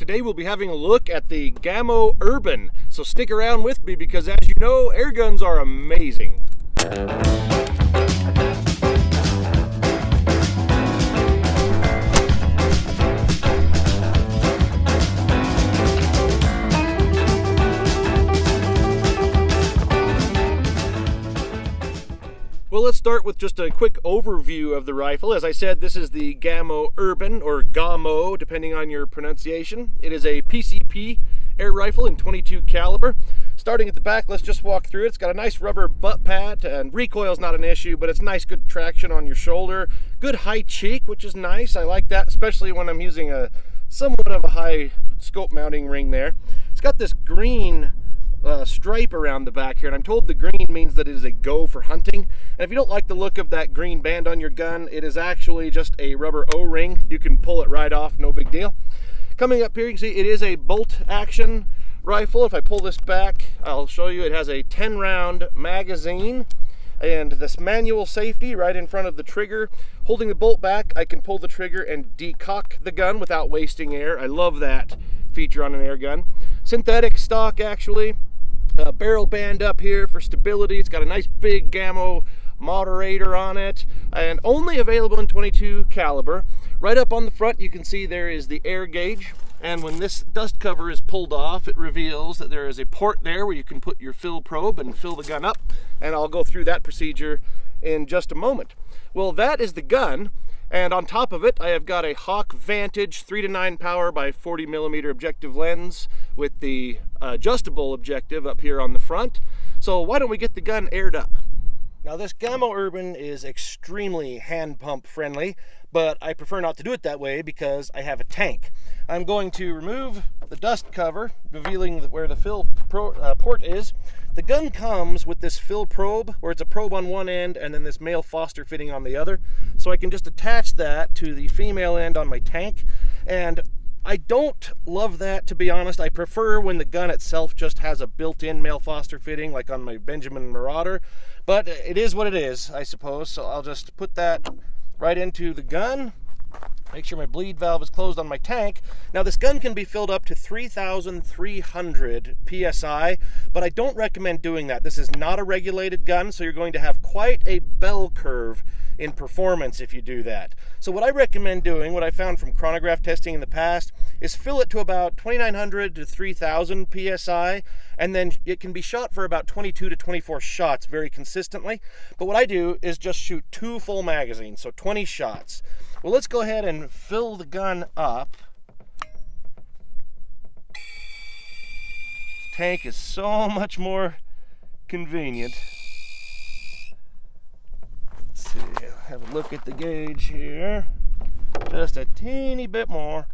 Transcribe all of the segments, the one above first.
Today we'll be having a look at the Gamo Urban, so stick around with me because as you know, air guns are amazing. Well, let's start with just a quick overview of the rifle. As I said, this is the Gamo Urban, or Gamo, depending on your pronunciation. It is a PCP air rifle in .22 caliber. Starting at the back, let's just walk through it. It's got a nice rubber butt pad, and recoil's not an issue, but it's nice, good traction on your shoulder. Good high cheek, which is nice. I like that, especially when I'm using a somewhat of a high scope mounting ring there. It's got this green stripe around the back here, and I'm told the green means that it is a go for hunting. And if you don't like the look of that green band on your gun, it is actually just a rubber O-ring. You can pull it right off, no big deal. Coming up here, you can see it is a bolt action rifle. If I pull this back, I'll show you it has a 10-round magazine and this manual safety right in front of the trigger. Holding the bolt back, I can pull the trigger and decock the gun without wasting air. I love that feature on an air gun. Synthetic stock, actually. Barrel band up here for stability. It's got a nice big Gamo moderator on it, and only available in .22 caliber. Right up on the front you can see there is the air gauge, and when this dust cover is pulled off, it reveals that there is a port there where you can put your fill probe and fill the gun up, and I'll go through that procedure in just a moment. Well, that is the gun, and on top of it I have got a Hawk Vantage 3-to-9 power by 40mm objective lens with the adjustable objective up here on the front. So why don't we get the gun aired up? Now, this Gamo Urban is extremely hand pump friendly, but I prefer not to do it that way because I have a tank. I'm going to remove the dust cover, revealing where the fill port is. The gun comes with this fill probe, where it's a probe on one end and then this male Foster fitting on the other. So I can just attach that to the female end on my tank. And I don't love that, to be honest. I prefer when the gun itself just has a built-in male Foster fitting, like on my Benjamin Marauder. But it is what it is, I suppose. So I'll just put that right into the gun. Make sure my bleed valve is closed on my tank. Now, this gun can be filled up to 3,300 PSI, but I don't recommend doing that. This is not a regulated gun, so you're going to have quite a bell curve in performance if you do that. So what I recommend doing, what I found from chronograph testing in the past, is fill it to about 2,900 to 3,000 PSI, and then it can be shot for about 22 to 24 shots very consistently. But what I do is just shoot 2 full magazines, so 20 shots. Well, let's go ahead and fill the gun up. Tank is so much more convenient. Let's see, have a look at the gauge here. Just a teeny bit more.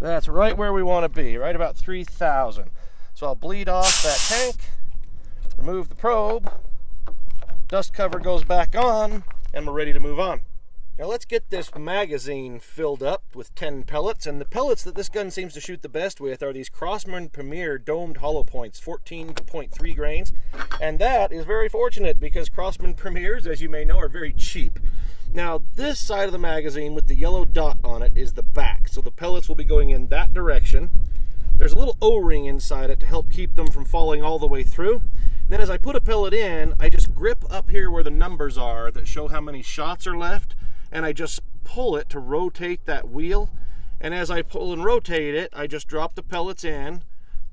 That's right where we want to be, right about 3,000. So I'll bleed off that tank, remove the probe, dust cover goes back on, and we're ready to move on. Now let's get this magazine filled up with 10 pellets, and the pellets that this gun seems to shoot the best with are these Crosman Premier domed hollow points, 14.3 grains, and that is very fortunate because Crosman Premiers, as you may know, are very cheap. Now, this side of the magazine with the yellow dot on it is the back, so the pellets will be going in that direction. There's a little O-ring inside it to help keep them from falling all the way through. Then as I put a pellet in, I just grip up here where the numbers are that show how many shots are left, and I just pull it to rotate that wheel. And as I pull and rotate it, I just drop the pellets in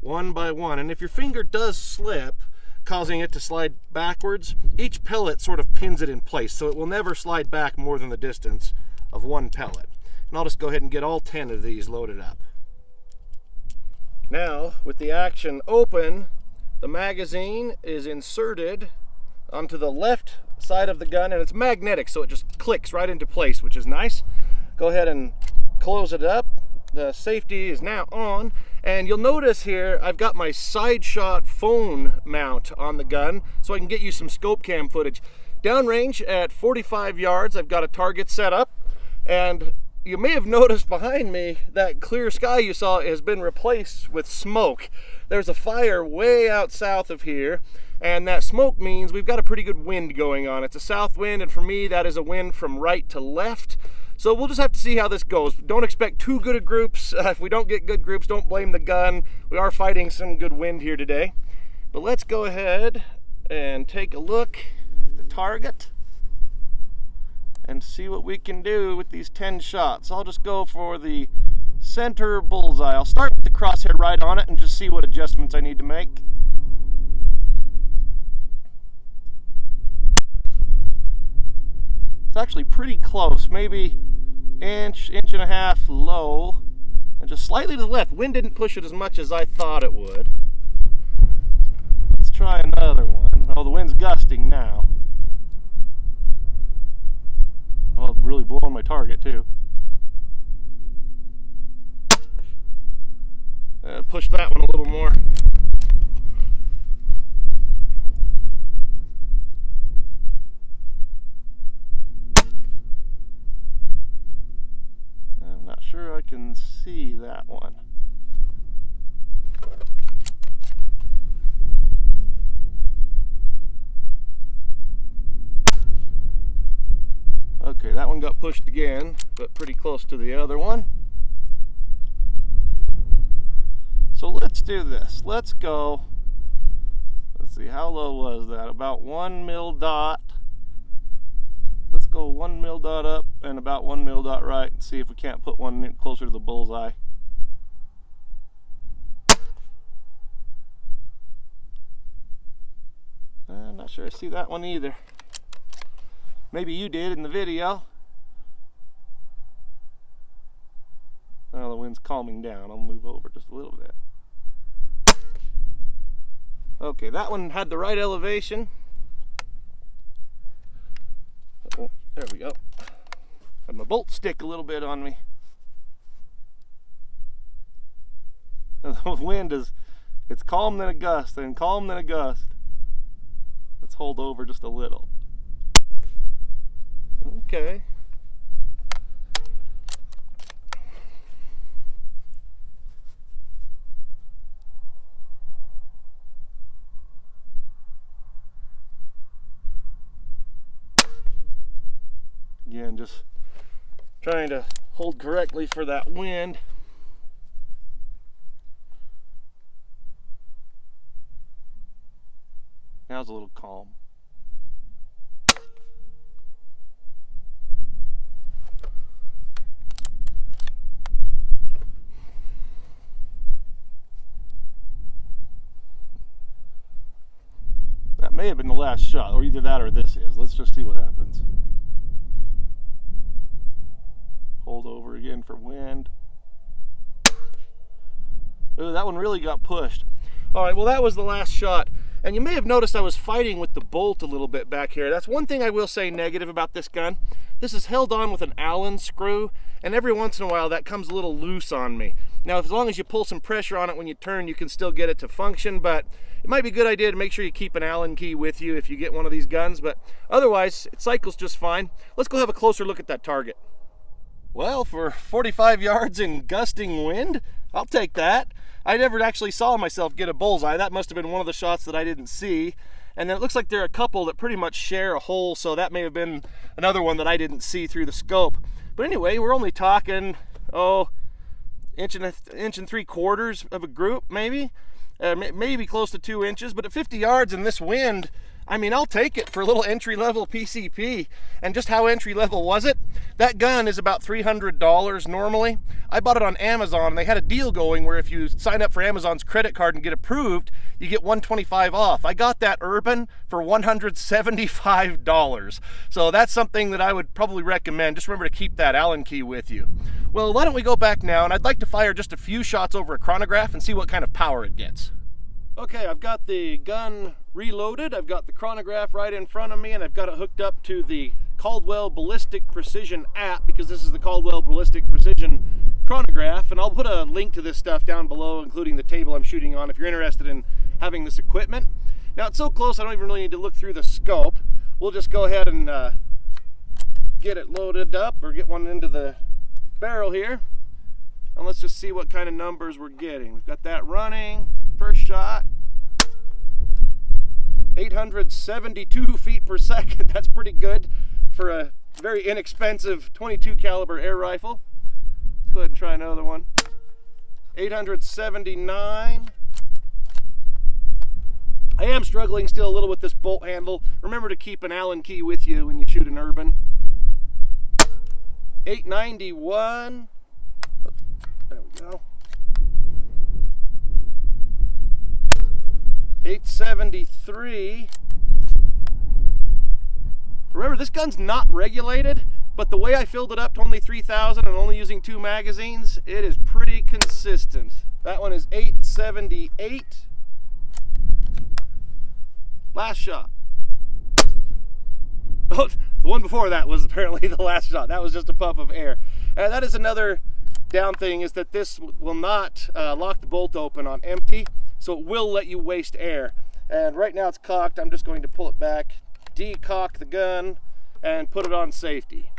one by one. And if your finger does slip, causing it to slide backwards, each pellet sort of pins it in place, so it will never slide back more than the distance of one pellet. And I'll just go ahead and get all 10 of these loaded up. Now, with the action open, the magazine is inserted onto the left side of the gun, and it's magnetic, so it just clicks right into place, which is nice. Go ahead and close it up. The safety is now on, and you'll notice here I've got my side shot phone mount on the gun so I can get you some scope cam footage. Downrange at 45 yards, I've got a target set up, and you may have noticed behind me that clear sky you saw has been replaced with smoke. there's a fire way out south of here, and that smoke means we've got a pretty good wind going on. It's a south wind, and for me, that is a wind from right to left. So we'll just have to see how this goes. Don't expect too good of groups. If we don't get good groups, don't blame the gun. We are fighting some good wind here today. But let's go ahead and take a look at the target and see what we can do with these 10 shots. I'll just go for the center bullseye. I'll start with the crosshair right on it and just see what adjustments I need to make. It's actually pretty close, maybe inch and a half low, and just slightly to the left. Wind didn't push it as much as I thought it would. Let's try another one. Oh, the wind's gusting now. Oh, really blowing my target too. Push that one a little more. I'm not sure I can see that one. Okay, that one got pushed again, but pretty close to the other one. So let's do this. Let's go. Let's see, how low was that? About 1 mil dot. Let's go 1 mil dot up and about 1 mil dot right and see if we can't put one in closer to the bullseye. I'm not sure I see that one either. Maybe you did in the video. Oh, the wind's calming down. I'll move over just a little bit. Okay, that one had the right elevation. Oh, there we go. Had my bolt stick a little bit on me. The wind is, it's calm then a gust, and calm then a gust. Let's hold over just a little. Okay. Again, just trying to hold correctly for that wind. Now it's a little calm. That may have been the last shot, or either that or this is. Let's just see what happens. Hold over again for wind. Ooh, that one really got pushed. All right, well, that was the last shot. And you may have noticed I was fighting with the bolt a little bit back here. That's one thing I will say negative about this gun. This is held on with an Allen screw, and every once in a while that comes a little loose on me. Now, as long as you pull some pressure on it when you turn, you can still get it to function, but it might be a good idea to make sure you keep an Allen key with you if you get one of these guns, but otherwise, it cycles just fine. Let's go have a closer look at that target. Well, for 45 yards in gusting wind, I'll take that. I never actually saw myself get a bullseye. That must have been one of the shots that I didn't see. And then it looks like there are a couple that pretty much share a hole, so that may have been another one that I didn't see through the scope. But anyway, we're only talking, inch and 3/4 of a group, maybe. Maybe close to 2 inches, but at 50 yards in this wind, I mean, I'll take it for a little entry-level PCP. And just how entry-level was it? That gun is about $300 normally. I bought it on Amazon, and they had a deal going where if you sign up for Amazon's credit card and get approved, you get $125 off. I got that Urban for $175. So that's something that I would probably recommend. Just remember to keep that Allen key with you. Well, why don't we go back now, and I'd like to fire just a few shots over a chronograph and see what kind of power it gets. Okay, I've got the gun reloaded. I've got the chronograph right in front of me, and I've got it hooked up to the Caldwell Ballistic Precision app, because this is the Caldwell Ballistic Precision chronograph, and I'll put a link to this stuff down below, including the table I'm shooting on, if you're interested in having this equipment. Now, it's so close I don't even really need to look through the scope. We'll just go ahead and get it loaded up, or get one into the barrel here, and let's just see what kind of numbers we're getting. We've got that running. First shot. 872 feet per second. That's pretty good for a very inexpensive 22 caliber air rifle. Let's go ahead and try another one. 879. I am struggling still a little with this bolt handle. Remember to keep an Allen key with you when you shoot an urban. 891. There we go. 873. Remember, this gun's not regulated, but the way I filled it up to only 3,000 and only using 2 magazines, it is pretty consistent. That one is 878. Last shot. Oh, the one before that was apparently the last shot. That was just a puff of air. That is another down thing, is that this will not lock the bolt open on empty, so it will let you waste air. And right now it's cocked. I'm just going to pull it back, decock the gun, and put it on safety.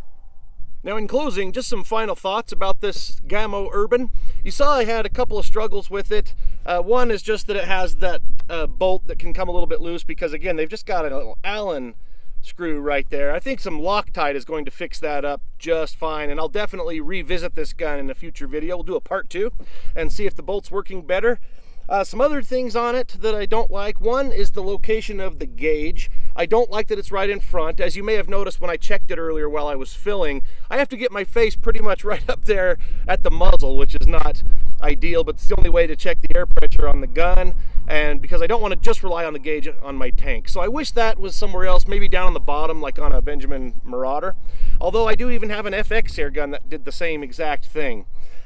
Now, in closing, just some final thoughts about this Gamo Urban. You saw I had a couple of struggles with it. One is just that it has that bolt that can come a little bit loose, because again, they've just got a little Allen screw right there. I think some Loctite is going to fix that up just fine, and I'll definitely revisit this gun in a future video. We'll do a part 2 and see if the bolt's working better. Some other things on it that I don't like. One is the location of the gauge. I don't like that it's right in front. As you may have noticed when I checked it earlier while I was filling, I have to get my face pretty much right up there at the muzzle, which is not ideal, but it's the only way to check the air pressure on the gun, and because I don't want to just rely on the gauge on my tank. So I wish that was somewhere else, maybe down on the bottom like on a Benjamin Marauder. Although I do even have an FX air gun that did the same exact thing.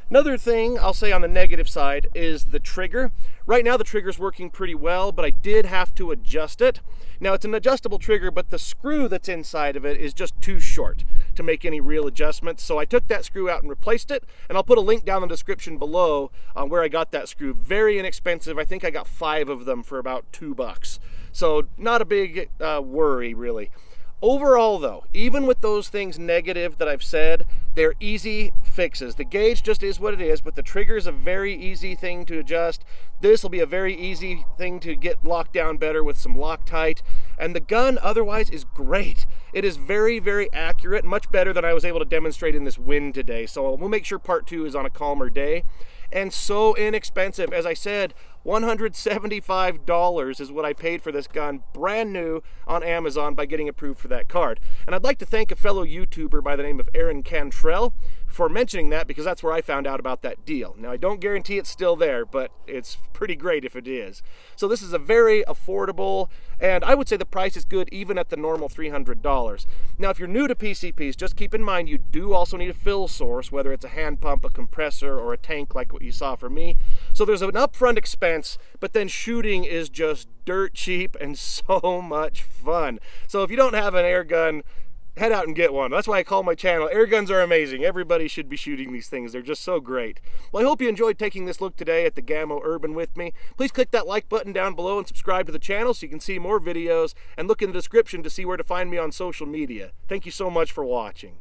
Another thing I'll say on the negative side is the trigger. Right now the trigger's working pretty well, but I did have to adjust it. Now, it's an adjustable trigger, but the screw that's inside of it is just too short to make any real adjustments. So I took that screw out and replaced it, and I'll put a link down in the description below on where I got that screw. Very inexpensive. I think I got 5 of them for about $2. So not a big worry, really. Overall though, even with those things negative that I've said, they're easy fixes. The gauge just is what it is, but the trigger is a very easy thing to adjust. This will be a very easy thing to get locked down better with some Loctite. And the gun otherwise is great. It is very, very accurate, much better than I was able to demonstrate in this wind today. So we'll make sure part 2 is on a calmer day. And so inexpensive. As I said, $175 is what I paid for this gun, brand new on Amazon, by getting approved for that card. And I'd like to thank a fellow YouTuber by the name of Aaron Cantrell for mentioning that, because that's where I found out about that deal. Now, I don't guarantee it's still there, but it's pretty great if it is. So this is a very affordable, and I would say the price is good even at the normal $300. Now, if you're new to PCPs, just keep in mind you do also need a fill source, whether it's a hand pump, a compressor, or a tank like what you saw from me. So there's an upfront expense, but then shooting is just dirt cheap and so much fun. So if you don't have an air gun, head out and get one. That's why I call my channel Air Guns Are Amazing. Everybody should be shooting these things. They're just so great. Well, I hope you enjoyed taking this look today at the Gamo Urban with me. Please click that like button down below and subscribe to the channel so you can see more videos, and look in the description to see where to find me on social media. Thank you so much for watching.